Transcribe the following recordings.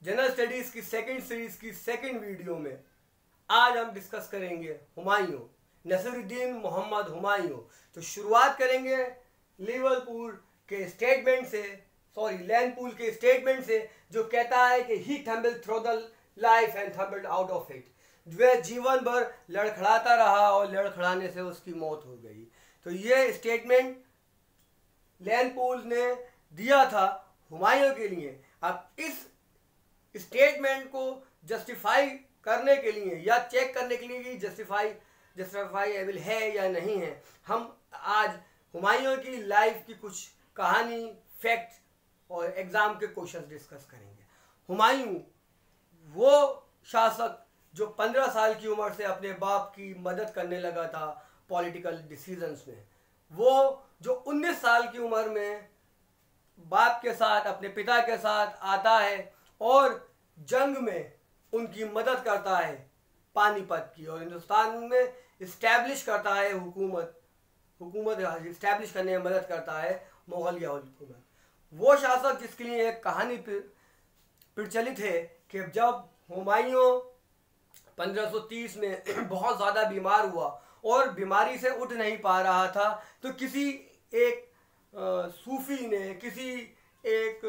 General studies की second series की second video में आज हम डिस्कस करेंगे हुमायूं, नसीरुद्दीन मोहम्मद हुमायूं। तो शुरुआत करेंगे लिवरपूल के स्टेटमेंट से, लैंडपूल के स्टेटमेंट से, जो कहता है कि he tumbled through the life and tumbled out of it. वह जीवन भर लड़खड़ाता रहा और लड़खड़ाने से उसकी मौत हो गई। तो ये स्टेटमेंट लैंडपूल ने दिया था हुमायूं के लिए। अब इस स्टेटमेंट को जस्टिफाई करने के लिए या चेक करने के लिए कि जस्टिफाइएबल है या नहीं है, हम आज हुमायूं की लाइफ की कुछ कहानी, फैक्ट और एग्जाम के क्वेश्चन डिस्कस करेंगे। हुमायूं वो शासक जो 15 साल की उम्र से अपने बाप की मदद करने लगा था पॉलिटिकल डिसीजंस में, वो जो 19 साल की उम्र में बाप के साथ, अपने पिता के साथ आता है और जंग में उनकी मदद करता है पानीपत की, और हिंदुस्तान में इस्टेब्लिश करता है हुकूमत इस्टेब्लिश करने में मदद करता है मुगलिया हुकूमत। वो शासक जिसके लिए एक कहानी प्रचलित है कि जब हुमायूं 1530 में बहुत ज़्यादा बीमार हुआ और बीमारी से उठ नहीं पा रहा था, तो किसी एक सूफी ने, किसी एक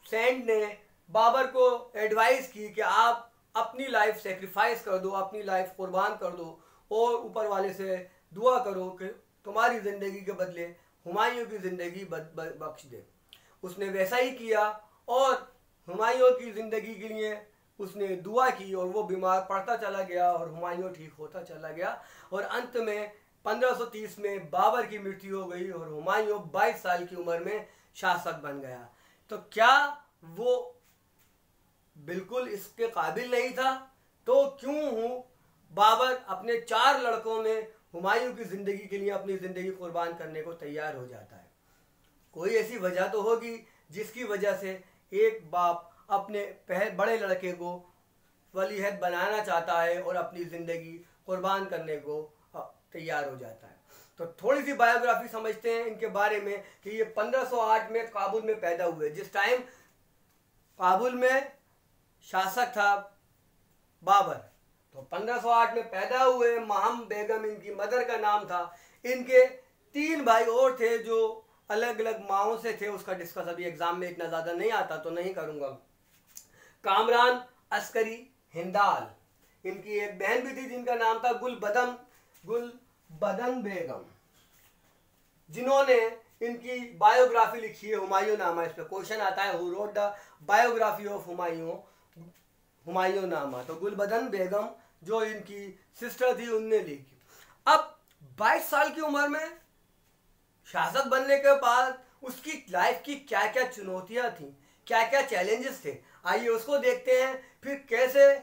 सेंट ने बाबर को एडवाइस की कि आप अपनी लाइफ सेक्रीफाइस कर दो, अपनी लाइफ कुर्बान कर दो और ऊपर वाले से दुआ करो कि तुम्हारी ज़िंदगी के बदले हुमायूं की ज़िंदगी बख्श दे। उसने वैसा ही किया और हुमायूं की ज़िंदगी के लिए उसने दुआ की और वो बीमार पड़ता चला गया और हुमायूं ठीक होता चला गया, और अंत में 1530 में बाबर की मृत्यु हो गई और हुमायूं 22 साल की उम्र में शासक बन गया। तो क्या वो बिल्कुल इसके काबिल नहीं था? तो क्यों बाबर अपने 4 लड़कों में हुमायूं की ज़िंदगी के लिए अपनी ज़िंदगी कुर्बान करने को तैयार हो जाता है? कोई ऐसी वजह तो होगी जिसकी वजह से एक बाप अपने बड़े लड़के को वलीअहद बनाना चाहता है और अपनी ज़िंदगी कुर्बान करने को तैयार हो जाता है। तो थोड़ी सी बायोग्राफी समझते हैं इनके बारे में कि ये 1508 में काबुल में पैदा हुए। जिस टाइम काबुल में शासक था बाबर, तो 1508 में पैदा हुए। महम बेगम इनकी मदर का नाम था। इनके 3 भाई और थे जो अलग अलग माओं से थे, उसका डिस्कस अभी एग्जाम में इतना ज़्यादा नहीं आता तो नहीं करूँगा। कामरान अस्करी हिंदाल, इनकी एक बहन भी थी जिनका नाम था गुलबदन बेगम, जिन्होंने इनकी बायोग्राफी लिखी है हुमायूं नामा। इस पर क्वेश्चन आता है, who wrote the biography of Humayun नामा। तो गुलबदन बेगम जो इनकी सिस्टर थी उनने लिखी। अब 22 साल की उम्र में शासक बनने के बाद उसकी लाइफ की क्या क्या चुनौतियां थी, क्या क्या चैलेंजेस थे, आइए उसको देखते हैं। फिर कैसे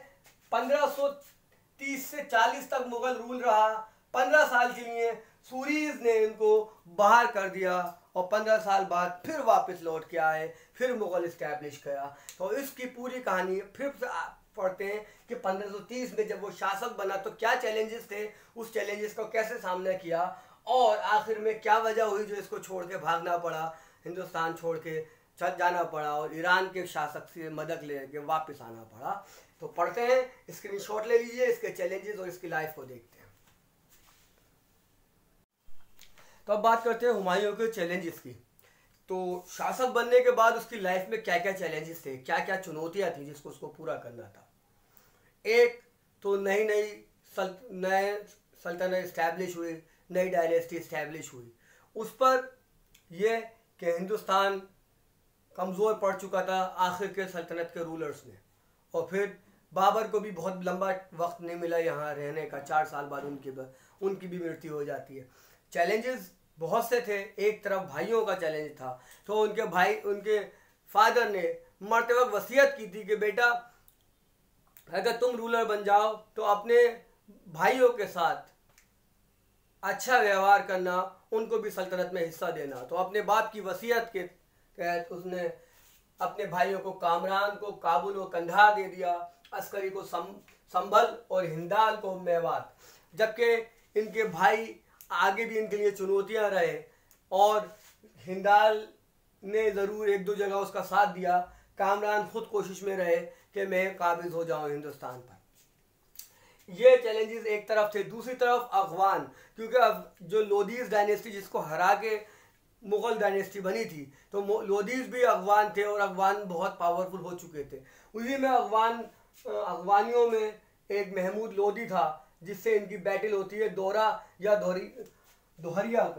1530 से 40 तक मुगल रूल रहा। 15 साल के लिए सूरीज ने इनको बाहर कर दिया और 15 साल बाद फिर वापस लौट के आए, फिर मुगल इस्टेब्लिश किया। तो इसकी पूरी कहानी फिर से पढ़ते हैं कि 1530 में जब वो शासक बना तो क्या चैलेंजेस थे, उस चैलेंजेस को कैसे सामना किया और आखिर में क्या वजह हुई जो इसको छोड़ के भागना पड़ा, हिंदुस्तान छोड़ के चल जाना पड़ा और ईरान के शासक से मदद लेके वापस आना पड़ा। तो पढ़ते हैं, स्क्रीनशॉट ले लीजिए, इसके चैलेंजेस और इसकी लाइफ को देखते हैं। तो अब बात करते हैं हुमायूं के चैलेंजेस की। तो शासक बनने के बाद उसकी लाइफ में क्या क्या चैलेंजेस थे, क्या क्या चुनौतियां थी जिसको उसको पूरा करना था। एक तो नई सल्तनत इस्टेब्लिश हुई, नई डायनेस्टी इस्टेब्लिश हुई। उस पर यह कि हिंदुस्तान कमज़ोर पड़ चुका था आखिर के सल्तनत के रूलर्स में, और फिर बाबर को भी बहुत लंबा वक्त नहीं मिला यहाँ रहने का। 4 साल बाद उनकी भी मृत्यु हो जाती है। चैलेंजेस बहुत से थे। एक तरफ भाइयों का चैलेंज था, तो उनके फादर ने मरते वक्त वसीयत की थी कि बेटा अगर तुम रूलर बन जाओ तो अपने भाइयों के साथ अच्छा व्यवहार करना, उनको भी सल्तनत में हिस्सा देना। तो अपने बाप की वसीयत के तहत उसने अपने भाइयों को, कामरान को काबुल और कंधार दे दिया, अस्करी को संभल और हिंदाल को मेवात। जबकि इनके भाई आगे भी इनके लिए चुनौतियां रहे और हिंदाल ने ज़रूर 1-2 जगह उसका साथ दिया, कामरान खुद कोशिश में रहे कि मैं काबिज हो जाऊं हिंदुस्तान पर। ये चैलेंजेस एक तरफ थे। दूसरी तरफ अफगान, क्योंकि अब जो लोदीज डायनेस्टी जिसको हरा के मुग़ल डायनेस्टी बनी थी, तो लोदीज भी अफगान थे और अफगान बहुत पावरफुल हो चुके थे। उसी में अफगानियों में एक महमूद लोदी था जिससे इनकी बैटल होती है दोहरा या दोहरिया।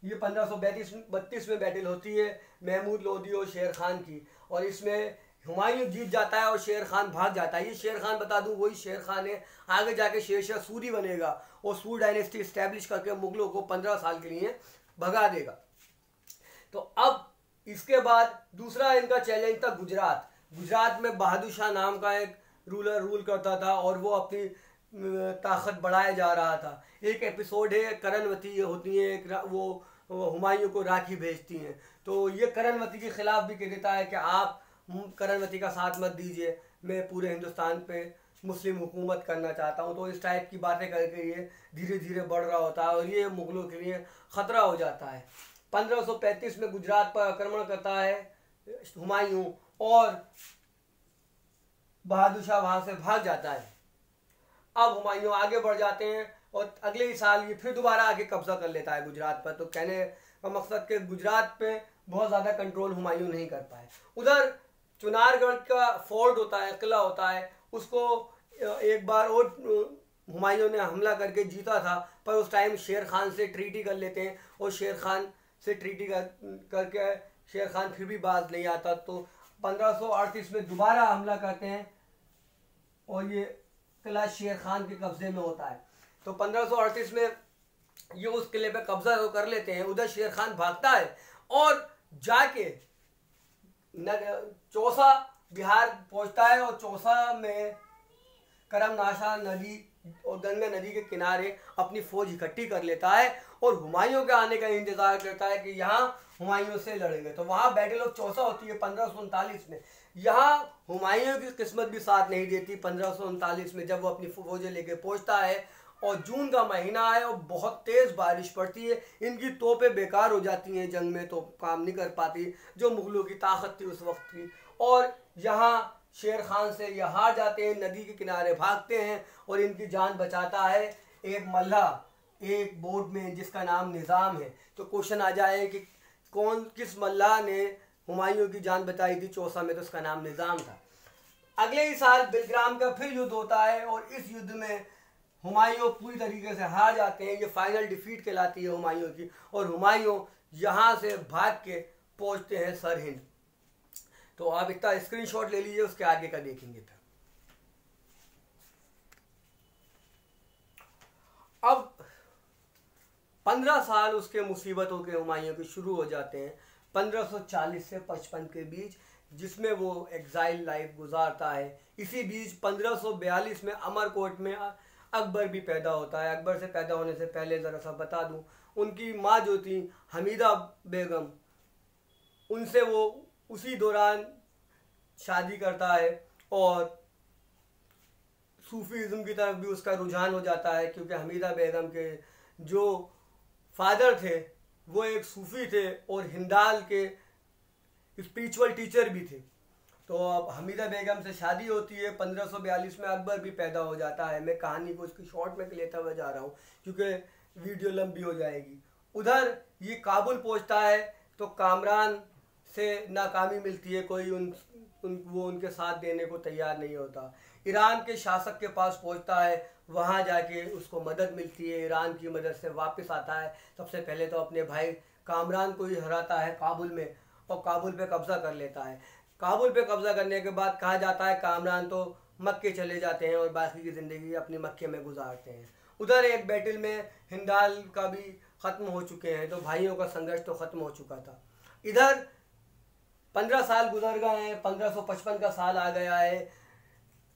ये 1532 में बैटल होती है महमूद लोदी और शेर खान की, और इसमें हुमायूं जीत जाता है और शेर खान भाग जाता है। ये शेर खान बता दूं वही शेर खान है, आगे जाके शेरशाह सूरी बनेगा और सूर डायनेस्टी इस्टेब्लिश करके मुगलों को 15 साल के लिए भगा देगा। तो अब इसके बाद दूसरा इनका चैलेंज था गुजरात। गुजरात में बहादुर शाह नाम का एक रूलर रूल करता था और वो अपनी ताकत बढ़ाए जा रहा था। एक एपिसोड है करणवती होती है, वो हुमायूं को राखी भेजती हैं, तो ये करणवती के खिलाफ भी कह देता है कि आप करणवती का साथ मत दीजिए, मैं पूरे हिंदुस्तान पे मुस्लिम हुकूमत करना चाहता हूँ। तो इस टाइप की बातें करके ये धीरे धीरे बढ़ रहा होता है और ये मुगलों के लिए ख़तरा हो जाता है। 1535 में गुजरात पर आक्रमण करता है हुमायूं और बहादुर शाह वहाँ से भाग जाता है। अब हुमायूं आगे बढ़ जाते हैं और अगले ही साल ये फिर दोबारा आके कब्जा कर लेता है गुजरात पर। तो कहने का मकसद कि गुजरात पे बहुत ज़्यादा कंट्रोल हुमायूं नहीं कर पाए। उधर चुनारगढ़ का फोर्ट होता है, किला होता है, उसको एक बार और हुमायूं ने हमला करके जीता था, पर उस टाइम शेर खान से ट्रीटी कर लेते हैं और शेर खान से ट्रीटी करके शेर खान फिर भी बाज नहीं आता। तो 1538 में दोबारा हमला करते हैं और ये किला शेर खान के कब्जे में होता है। तो 1538 में ये उस किले पे कब्जा तो कर लेते हैं। उधर शेर खान भागता है और जाके चौसा बिहार पहुंचता है और चौसा में करमनाशा नदी और गंगा नदी के किनारे अपनी फौज इकट्ठी कर लेता है और हुमायूं के आने का इंतजार करता है कि यहाँ हुमायूं से लड़ेंगे। तो वहाँ बैटल ऑफ चौसा होती है 1539 में। यहाँ हुमायूं की किस्मत भी साथ नहीं देती 1539 में, जब वो अपनी फौजें लेके पहुंचता है और जून का महीना है और बहुत तेज़ बारिश पड़ती है। इनकी तोपें बेकार हो जाती हैं जंग में, तो काम नहीं कर पाती जो मुगलों की ताकत थी उस वक्त की। और यहाँ शेर खान से ये हार जाते हैं, नदी के किनारे भागते हैं और इनकी जान बचाता है एक मल्लाह एक बोट में जिसका नाम निज़ाम है। तो क्वेश्चन आ जाए कि किस मल्लाह ने हुमायूं की जान बचाई थी चौसा में, तो उसका नाम निज़ाम था। अगले ही साल बिलग्राम का फिर युद्ध होता है और इस युद्ध में हुमायूं पूरी तरीके से हार जाते हैं। ये फाइनल डिफीट कहलाती है हुमायूं की, और हुमायूं यहाँ से भाग के पहुँचते हैं सरहिंद। तो आप इतना स्क्रीनशॉट ले लीजिए, उसके आगे का देखेंगे फिर। अब 15 साल उसके मुसीबतों के हुमायूं के शुरू हो जाते हैं 1540 से 55 के बीच, जिसमें वो एग्जाइल लाइफ गुजारता है। इसी बीच 1542 में अमरकोट में अकबर भी पैदा होता है। अकबर से पैदा होने से पहले ज़रा सा बता दूं, उनकी माँ जो थी हमीदा बेगम, उनसे वो उसी दौरान शादी करता है और सूफीज़म की तरफ भी उसका रुझान हो जाता है, क्योंकि हमीदा बेगम के जो फादर थे वो एक सूफ़ी थे और हिंदाल के स्पिरिचुअल टीचर भी थे। तो अब हमीदा बेगम से शादी होती है। 1542 में अकबर भी पैदा हो जाता है। मैं कहानी को उसकी शॉर्ट में लेता हुआ जा रहा हूँ क्योंकि वीडियो लंबी हो जाएगी। उधर ये काबुल पहुँचता है तो कामरान से नाकामी मिलती है, कोई वो उनके साथ देने को तैयार नहीं होता। ईरान के शासक के पास पहुँचता है, वहाँ जाके उसको मदद मिलती है, ईरान की मदद से वापस आता है। सबसे पहले तो अपने भाई कामरान को ही हराता है काबुल में और काबुल पे कब्ज़ा कर लेता है। काबुल पे कब्ज़ा करने के बाद कहा जाता है कामरान तो मक्के चले जाते हैं और बाकी की ज़िंदगी अपनी मक्के में गुजारते हैं। उधर एक बैटल में हिंदाल का भी ख़त्म हो चुके हैं, तो भाइयों का संघर्ष तो ख़त्म हो चुका था। इधर 15 साल गुजर गए हैं, 1555 का साल आ गया है।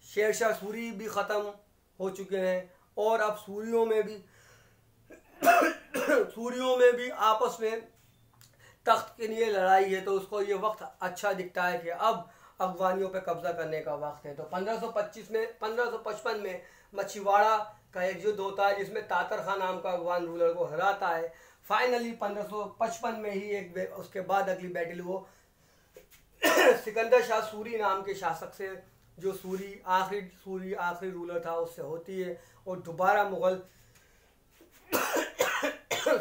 शेरशाह सूरी भी ख़त्म हो चुके हैं और अब सूरियों में भी आपस में तख्त के लिए लड़ाई है। तो उसको ये वक्त अच्छा दिखता है कि अब अफगानियों पे कब्जा करने का वक्त है। तो 1555 में मछीवाड़ा का एक युद्ध होता है जिसमें तातर खान नाम का अफगान रूलर को हराता है। फाइनली 1555 में ही उसके बाद अगली बैटल वो सिकंदर शाह सूरी नाम के शासक से, जो सूरी आखिरी रूलर था, उससे होती है और दोबारा मुगल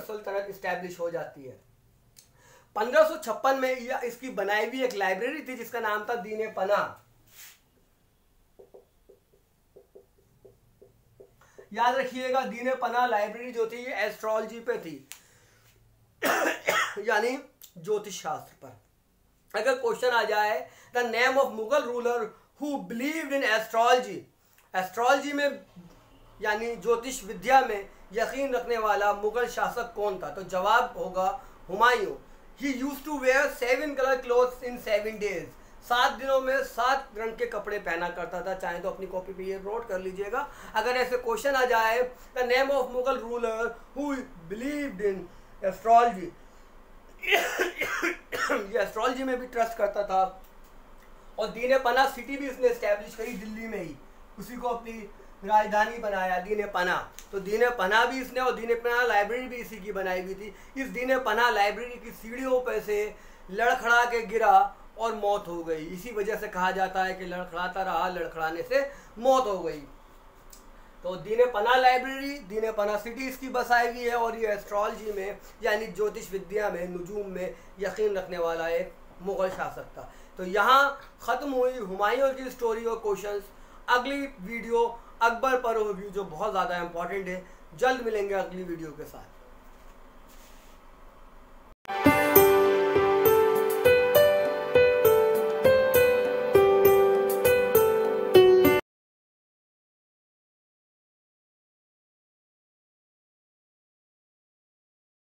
सुल्तनत इस्टेब्लिश हो जाती है। 1556 में इसकी बनाई हुई एक लाइब्रेरी थी जिसका नाम था दीन पना। याद रखिएगा, दीन पना लाइब्रेरी जो थी ये एस्ट्रोलॉजी पे थी यानी ज्योतिष शास्त्र पर। अगर क्वेश्चन आ जाए the name of Mughal ruler who believed in astrology, astrology में यानी ज्योतिष विद्या में यकीन रखने वाला मुगल शासक कौन था, तो जवाब होगा Humayun. He used to wear 7 colour clothes in 7 days, 7 दिनों में 7 रंग के कपड़े पहना करता था। चाहे तो अपनी कॉपी पे ये नोट कर लीजिएगा। अगर ऐसे क्वेश्चन आ जाए the name of Mughal ruler who believed in astrology, ये एस्ट्रोलॉजी में भी ट्रस्ट करता था और दीन पना सिटी भी इसने एस्टेब्लिश करी दिल्ली में ही, उसी को अपनी राजधानी बनाया दीन पना। तो दीन पना भी इसने और दीन पना लाइब्रेरी भी इसी की बनाई हुई थी। इस दीन पना लाइब्रेरी की सीढ़ियों पर से लड़खड़ा के गिरा और मौत हो गई। इसी वजह से कहा जाता है कि लड़खड़ाता रहा, लड़खड़ाने से मौत हो गई। तो दीन पना लाइब्रेरी, दीन पना सिटी इसकी बसाई हुई है और ये एस्ट्रोलॉजी में यानी ज्योतिष विद्या में, नुजूम में यकीन रखने वाला एक मुगल शासक था। तो यहाँ ख़त्म हुई हुमायूं की स्टोरी और क्वेश्चंस। अगली वीडियो अकबर पर होगी जो बहुत ज़्यादा इंपॉर्टेंट है। जल्द मिलेंगे अगली वीडियो के साथ।